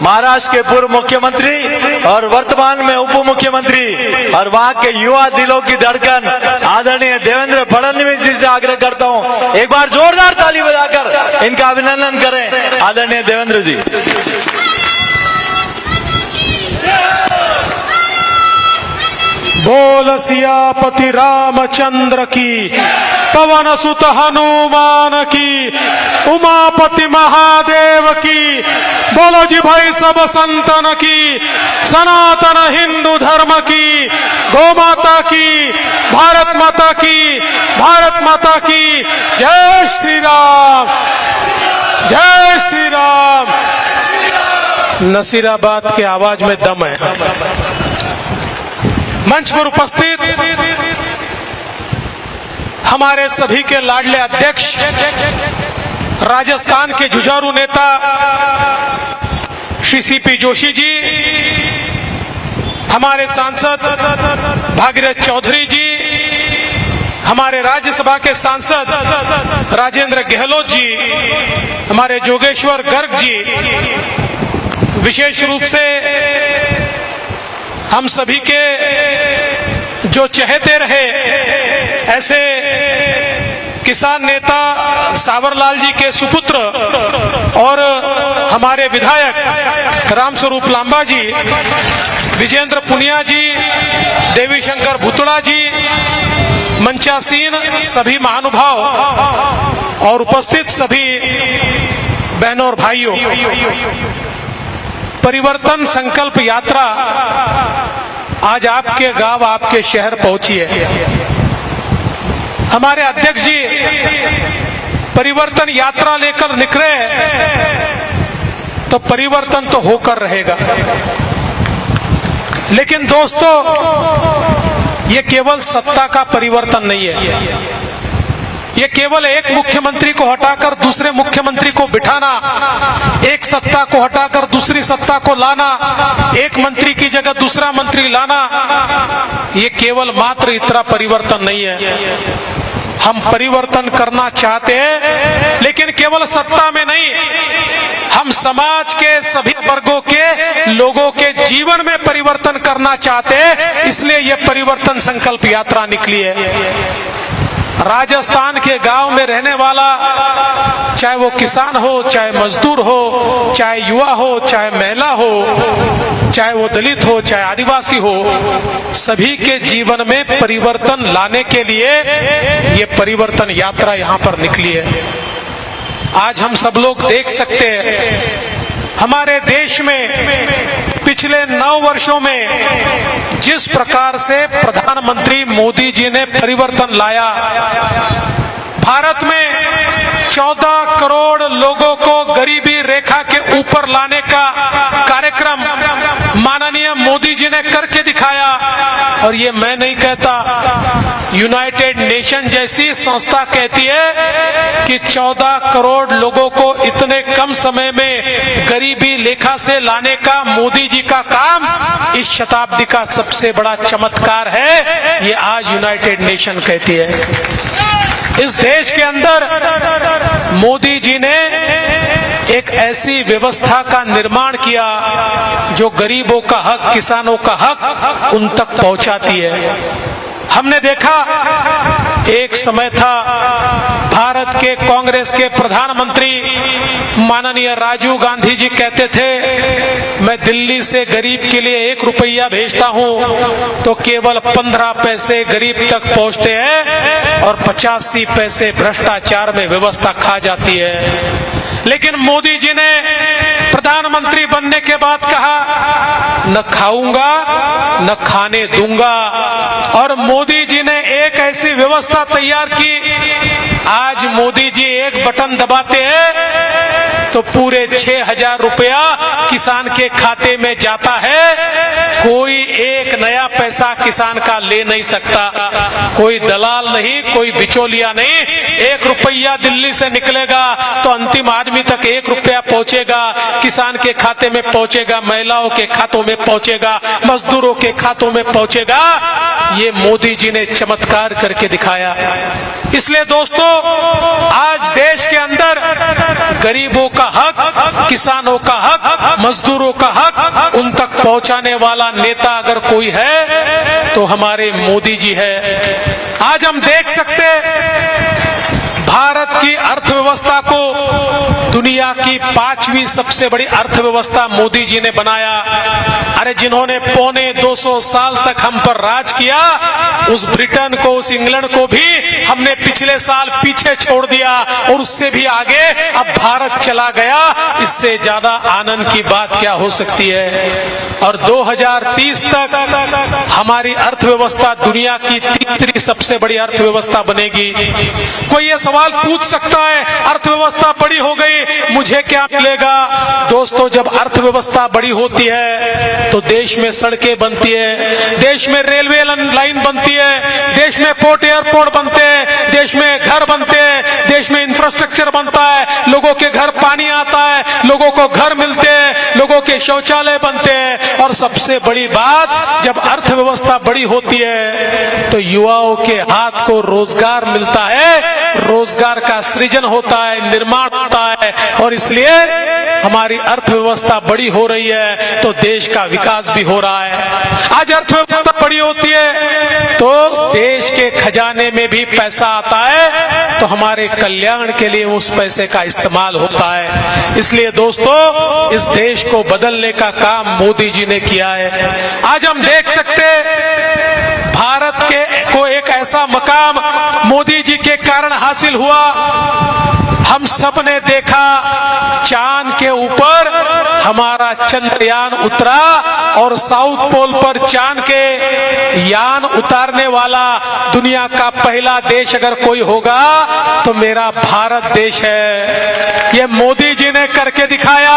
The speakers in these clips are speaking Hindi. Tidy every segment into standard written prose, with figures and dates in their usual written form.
महाराष्ट्र के पूर्व मुख्यमंत्री और वर्तमान में उप मुख्यमंत्री और वहां के युवा दिलों की धड़कन आदरणीय देवेंद्र फडणवीस जी से आग्रह करता हूं, एक बार जोरदार ताली बजाकर इनका अभिनंदन करें। आदरणीय देवेंद्र जी। बोल सियापति रामचंद्र की, पवन सुत हनुमान की, उमापति महादेव की। बोलो जी भाई सब संतन की, सनातन हिंदू धर्म की, गौ माता की, भारत माता की, भारत माता की। जय श्री राम, जय श्री राम। नसीराबाद के आवाज में दम है। मंच पर उपस्थित हमारे सभी के लाडले अध्यक्ष, राजस्थान के जुझारू नेता श्री सीपी जोशी जी, हमारे सांसद भागीरथ चौधरी जी, हमारे राज्यसभा के सांसद राजेंद्र गहलोत जी, हमारे जोगेश्वर गर्ग जी, विशेष रूप से हम सभी के जो चहेते रहे ऐसे किसान नेता सावरलाल जी के सुपुत्र और हमारे विधायक रामस्वरूप लांबा जी, विजेंद्र पुनिया जी, देवी शंकर भुतड़ा जी, मंचासीन सभी महानुभाव और उपस्थित सभी बहनों और भाइयों, परिवर्तन संकल्प यात्रा आज आपके गांव, आपके शहर पहुंची है। हमारे अध्यक्ष जी परिवर्तन यात्रा लेकर निकले तो परिवर्तन तो होकर रहेगा, लेकिन दोस्तों ये केवल सत्ता का परिवर्तन नहीं है। ये केवल एक मुख्यमंत्री को हटाकर दूसरे मुख्यमंत्री को बिठाना, एक सत्ता को हटाकर दूसरी सत्ता को लाना, एक मंत्री की जगह दूसरा मंत्री लाना, ये केवल मात्र इतना परिवर्तन नहीं है। हम परिवर्तन करना चाहते हैं, लेकिन केवल सत्ता में नहीं, हम समाज के सभी वर्गों के लोगों के जीवन में परिवर्तन करना चाहते हैं। इसलिए ये परिवर्तन संकल्प यात्रा निकली है। राजस्थान के गांव में रहने वाला, चाहे वो किसान हो, चाहे मजदूर हो, चाहे युवा हो, चाहे महिला हो, चाहे वो दलित हो, चाहे आदिवासी हो, सभी के जीवन में परिवर्तन लाने के लिए ये परिवर्तन यात्रा यहाँ पर निकली है। आज हम सब लोग देख सकते हैं हमारे देश में पिछले 9 वर्षों में जिस प्रकार से प्रधानमंत्री मोदी जी ने परिवर्तन लाया, भारत में 14 करोड़ लोगों को गरीबी रेखा के ऊपर लाने का कार्यक्रम माननीय मोदी जी ने करके दिखाया। और ये मैं नहीं कहता, यूनाइटेड नेशन जैसी संस्था कहती है कि 14 करोड़ लोगों को इतने कम समय में गरीबी रेखा से लाने का मोदी जी का काम इस शताब्दी का सबसे बड़ा चमत्कार है। ये आज यूनाइटेड नेशन कहती है। इस देश के अंदर मोदी जी ने एक ऐसी व्यवस्था का निर्माण किया जो गरीबों का हक, किसानों का हक उन तक पहुंचाती है। हमने देखा एक समय था भारत के कांग्रेस के प्रधानमंत्री माननीय राजीव गांधी जी कहते थे, मैं दिल्ली से गरीब के लिए 1 रुपया भेजता हूं तो केवल 15 पैसे गरीब तक पहुंचते हैं और 85 पैसे भ्रष्टाचार में व्यवस्था खा जाती है। लेकिन मोदी जी ने प्रधानमंत्री बनने के बाद कहा, न खाऊंगा न खाने दूंगा। और मोदी जी ने एक ऐसी व्यवस्था तैयार की, आज मोदी जी एक बटन दबाते हैं तो पूरे 6,000 रुपया किसान के खाते में जाता है। कोई एक नया पैसा किसान का ले नहीं सकता, कोई दलाल नहीं, कोई बिचौलिया नहीं। 1 रुपया दिल्ली से निकलेगा तो अंतिम आदमी तक 1 रुपया पहुंचेगा, किसान के खाते में पहुंचेगा, महिलाओं के खातों में पहुंचेगा, मजदूरों के खातों में पहुंचेगा। ये मोदी जी ने चमत्कार करके दिखाया। इसलिए दोस्तों, आज देश के अंदर गरीबों का हक, किसानों का हक, मजदूरों का हक उन तक पहुंचाने वाला नेता अगर कोई है तो हमारे मोदी जी है। आज हम देख सकते भारत की अर्थव्यवस्था को दुनिया की 5वीं सबसे बड़ी अर्थव्यवस्था मोदी जी ने बनाया। अरे जिन्होंने पौने 200 साल तक हम पर राज किया, उस ब्रिटेन को, उस इंग्लैंड को भी हमने पिछले साल पीछे छोड़ दिया और उससे भी आगे अब भारत चला गया। इससे ज्यादा आनंद की बात क्या हो सकती है। और 2030 तक हमारी अर्थव्यवस्था दुनिया की तीसरी सबसे बड़ी अर्थव्यवस्था बनेगी। कोई ये सवाल पूछ सकता है, अर्थव्यवस्था बड़ी हो गई, मुझे क्या मिलेगा? दोस्तों, जब अर्थव्यवस्था बड़ी होती है तो देश में सड़कें बनती है, देश में रेलवे लाइन बनती है, देश में पोर्ट एयरपोर्ट बनते हैं, देश में घर बनते हैं, देश में इंफ्रास्ट्रक्चर बनता है, लोगों के घर पानी आता है, लोगों को घर मिलते हैं, लोगों के शौचालय बनते हैं। और सबसे बड़ी बात, जब अर्थव्यवस्था बड़ी होती है तो युवाओं के हाथ को रोजगार मिलता है, रोजगार का सृजन होता है, निर्माण होता है। और इसलिए हमारी अर्थव्यवस्था बड़ी हो रही है तो देश का विकास भी हो रहा है। आज अर्थव्यवस्था बड़ी होती है तो देश के खजाने में भी पैसा आता है, तो हमारे कल्याण के लिए उस पैसे का इस्तेमाल होता है। इसलिए दोस्तों, इस देश को बदलने का काम मोदी जी ने किया है। आज हम देख सकते भारत को एक ऐसा मकाम मोदी जी के कारण हासिल हुआ। हम सब ने देखा, चांद के ऊपर हमारा चंद्रयान उतरा और साउथ पोल पर चांद के यान उतारने वाला दुनिया का पहला देश अगर कोई होगा तो मेरा भारत देश है। ये मोदी जी ने करके दिखाया,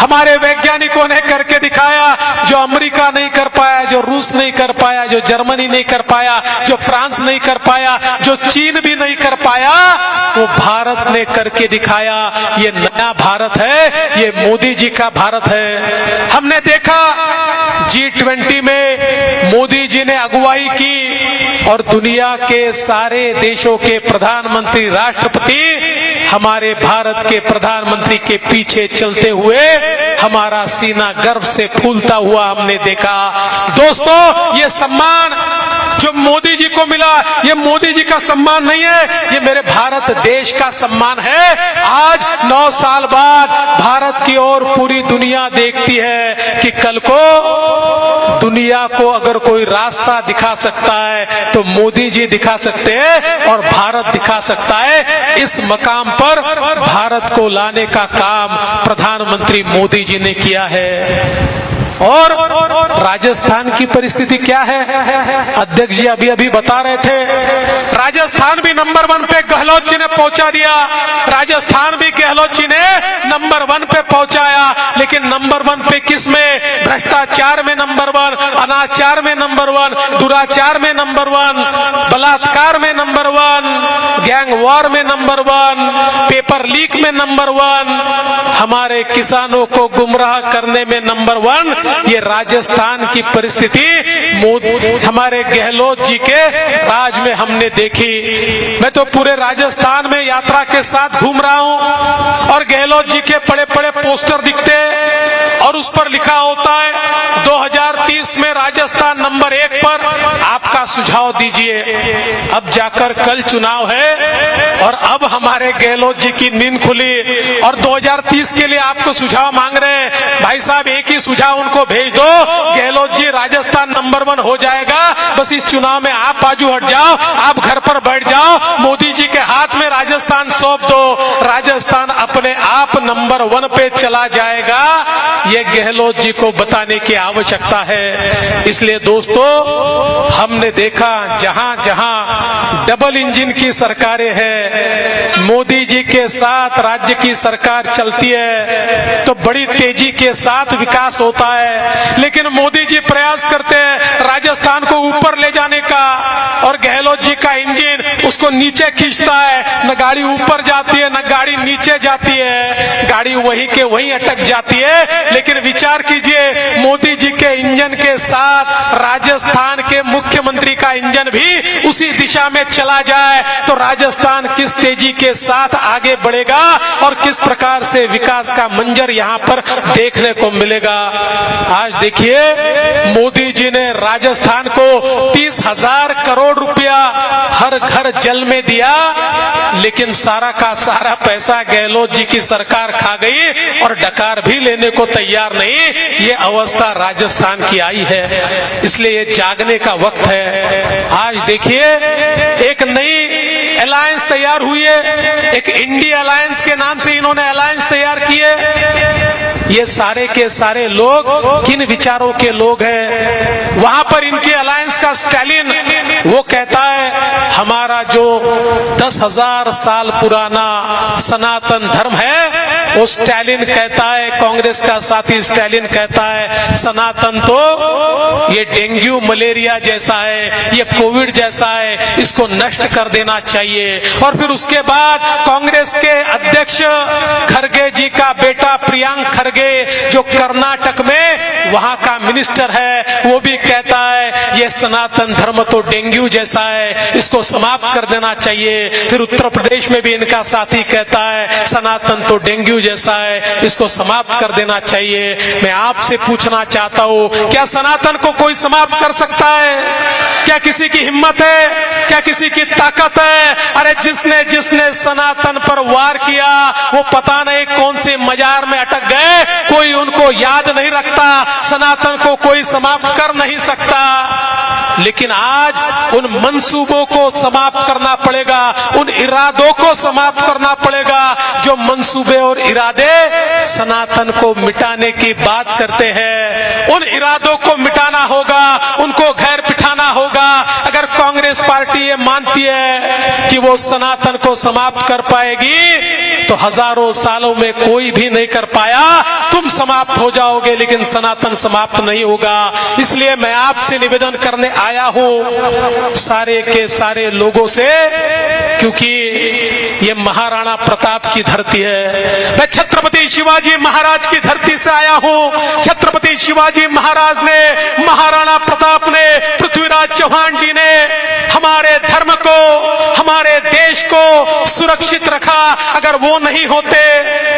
हमारे वैज्ञानिकों ने करके दिखाया, जो अमेरिका नहीं कर पाया, जो रूस नहीं कर पाया, जो जर्मनी नहीं कर पाया, जो फ्रांस नहीं कर पाया, जो चीन भी नहीं कर पाया, वो भारत ने करके दिखाया। ये नया भारत है, ये मोदी जी का भारत है। हमने देखा G20 में मोदी जी ने अगुवाई की और दुनिया के सारे देशों के प्रधानमंत्री, राष्ट्रपति हमारे भारत के प्रधानमंत्री के पीछे चलते हुए हमारा सीना गर्व से फूलता हुआ हमने देखा। दोस्तों, ये सम्मान जो मोदी जी को मिला, ये मोदी जी का सम्मान नहीं है, ये मेरे भारत देश का सम्मान है। आज 9 साल बाद भारत की ओर पूरी दुनिया देखती है कि कल को दुनिया को अगर कोई रास्ता दिखा सकता है तो मोदी जी दिखा सकते हैं और भारत दिखा सकता है। इस मकाम पर भारत को लाने का काम प्रधानमंत्री मोदी जी ने किया है। और राजस्थान की परिस्थिति क्या है? अध्यक्ष जी अभी बता रहे थे, राजस्थान भी नंबर 1 पे गहलोत जी ने पहुंचा दिया। राजस्थान भी गहलोत जी ने नंबर 1 पे पहुंचाया। लेकिन नंबर 1 पे किस में? भ्रष्टाचार में नंबर 1, अनाचार में नंबर 1, दुराचार में नंबर 1, बलात्कार में नंबर 1, गैंग वॉर में नंबर 1, पेपर लीक में नंबर 1, हमारे किसानों को गुमराह करने में नंबर 1। ये राजस्थान की परिस्थिति हमारे गहलोत जी के राज में हमने देखी। मैं तो पूरे राजस्थान में यात्रा के साथ घूम रहा हूं और गहलोत जी के बड़े बड़े पोस्टर दिखते हैं और उस पर लिखा होता है 2030 में राजस्थान नंबर 1 पर, आपका सुझाव दीजिए। अब जाकर कल चुनाव है और अब हमारे गहलोत जी की नींद खुली और 2030 के लिए आपको सुझाव मांग रहे हैं। भाई साहब, एक ही सुझाव उनको भेज दो, गहलोत जी राजस्थान नंबर 1 हो जाएगा। बस इस चुनाव में आप बाजू हट जाओ, आप घर पर बैठ जाओ, मोदी जी के हाथ में राजस्थान सौंप दो, राजस्थान अपने आप नंबर 1 पे चला जाएगा। ये गहलोत जी को बताने की आवश्यकता है। इसलिए दोस्तों, हमने देखा जहां जहां डबल इंजन की सरकारें हैं, मोदी जी के साथ राज्य की सरकार चलती है तो बड़ी तेजी के साथ विकास होता है। लेकिन मोदी जी प्रयास करते हैं राजस्थान को ऊपर ले जाने का और गहलोत जी का इंजन उसको नीचे खींचता है। न गाड़ी ऊपर जाती है, न गाड़ी नीचे जाती है। गाड़ी वही के वही अटक जाती है। लेकिन विचार कीजिए, मोदी जी के इंजन के साथ राजस्थान के मुख्यमंत्री का इंजन भी उसी दिशा में चला जाए तो राजस्थान किस तेजी के साथ आगे बढ़ेगा और किस प्रकार से विकास का मंजर यहाँ पर देखने को मिलेगा। आज देखिए, मोदी जी ने राजस्थान को 30,000 करोड़ रुपया हर घर जल में दिया, लेकिन सारा का सारा पैसा गहलोत जी की सरकार खा गई और डकार भी लेने को तैयार नहीं। ये अवस्था राजस्थान की आई है, इसलिए ये जागने का वक्त है। आज देखिए, एक नई अलायंस तैयार हुई है, एक इंडिया अलायंस के नाम से इन्होंने अलायंस तैयार की है। ये सारे के सारे लोग किन विचारों के लोग हैं? वहां पर इनके अलायंस का स्टालिन वो कहता है, हमारा जो 10,000 साल पुराना सनातन धर्म है, वो स्टालिन कहता है, कांग्रेस का साथी स्टालिन कहता है, सनातन तो ये डेंगू मलेरिया जैसा है, ये कोविड जैसा है, इसको नष्ट कर देना चाहिए। और फिर उसके बाद कांग्रेस के अध्यक्ष खरगे जी का बेटा प्रियांक खरगे, जो कर्नाटक में वहां का मिनिस्टर है, वो भी कहता है ये सनातन धर्म तो डेंगू जैसा है, इसको समाप्त कर देना चाहिए। फिर उत्तर प्रदेश में भी इनका साथी कहता है सनातन तो डेंगू जैसा है, इसको समाप्त कर देना चाहिए। मैं आपसे पूछना चाहता हूं, क्या सनातन को कोई समाप्त कर सकता है? क्या किसी की हिम्मत है? क्या किसी की ताकत है? अरे जिसने सनातन पर वार किया वो पता नहीं कौन से मजार में अटक गए, कोई उनको याद नहीं रखता। सनातन को कोई समाप्त कर नहीं सकता, लेकिन आज उन मंसूबों को समाप्त करना पड़ेगा, उन इरादों को समाप्त करना पड़ेगा जो मंसूबे और इरादे सनातन को मिटाने की बात करते हैं। उन इरादों को मिटाना होगा, उनको घेर बिठाना होगा। अगर कांग्रेस पार्टी ये मानती है कि वो सनातन को समाप्त कर पाएगी तो हजारों सालों में कोई भी नहीं कर पाया, तुम समाप्त हो जाओगे लेकिन सनातन समाप्त नहीं होगा। इसलिए मैं आपसे निवेदन करने आया हूं सारे के सारे लोगों से, क्योंकि ये महाराणा प्रताप की धरती है। मैं छत्रपति शिवाजी महाराज की धरती से आया हूं। छत्रपति शिवाजी महाराज ने, महाराणा प्रताप ने, पृथ्वीराज चौहान जी ने हमारे धर्म को, हमारे देश को सुरक्षित रखा। अगर वो नहीं होते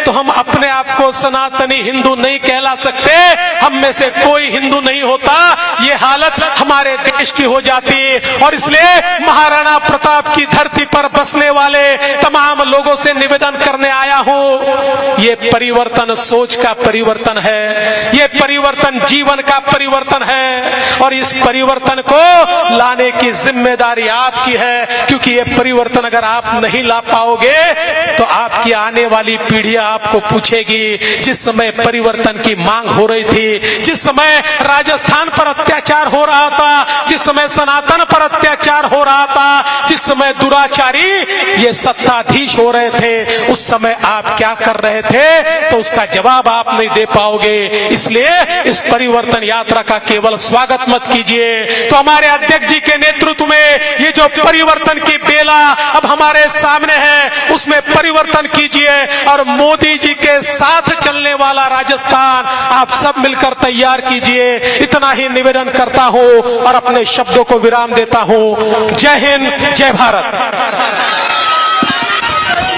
तो हम अपने आप को सनातनी हिंदू नहीं कहला सकते, हम में से कोई हिंदू नहीं होता, ये हालत हमारे देश की हो जाती। और इसलिए महाराणा प्रताप की धरती पर बसने वाले तमाम लोगों से निवेदन करने आया हूं, ये परिवर्तन सोच का परिवर्तन है, ये परिवर्तन जीवन का परिवर्तन है और इस परिवर्तन को लाने की जिम्मेदारी आपकी है। क्योंकि ये परिवर्तन अगर आप नहीं ला पाओगे तो आपकी आने वाली पीढ़ियां आपको पूछेगी, जिस समय परिवर्तन की मांग हो रही थी, जिस समय राजस्थान पर अत्याचार हो रहा था, जिस समय सनातन पर अत्याचार हो रहा था, जिस समय दुराचारी ये सत्ताधीश हो रहे थे, उस समय आप क्या कर रहे थे, तो उसका जवाब आप नहीं दे पाओगे। इसलिए इस परिवर्तन यात्रा का केवल स्वागत मत कीजिए। तो हमारे अध्यक्ष जी के नेतृत्व में ये जो परिवर्तन की बेला अब हमारे सामने है, उसमें परिवर्तन कीजिए और मोदी जी के साथ चलने वाला राजस्थान आप सब मिलकर तैयार कीजिए। इतना ही निवेदन करता हूं और अपने शब्दों को विराम देता हूं। जय हिंद, जय भारत।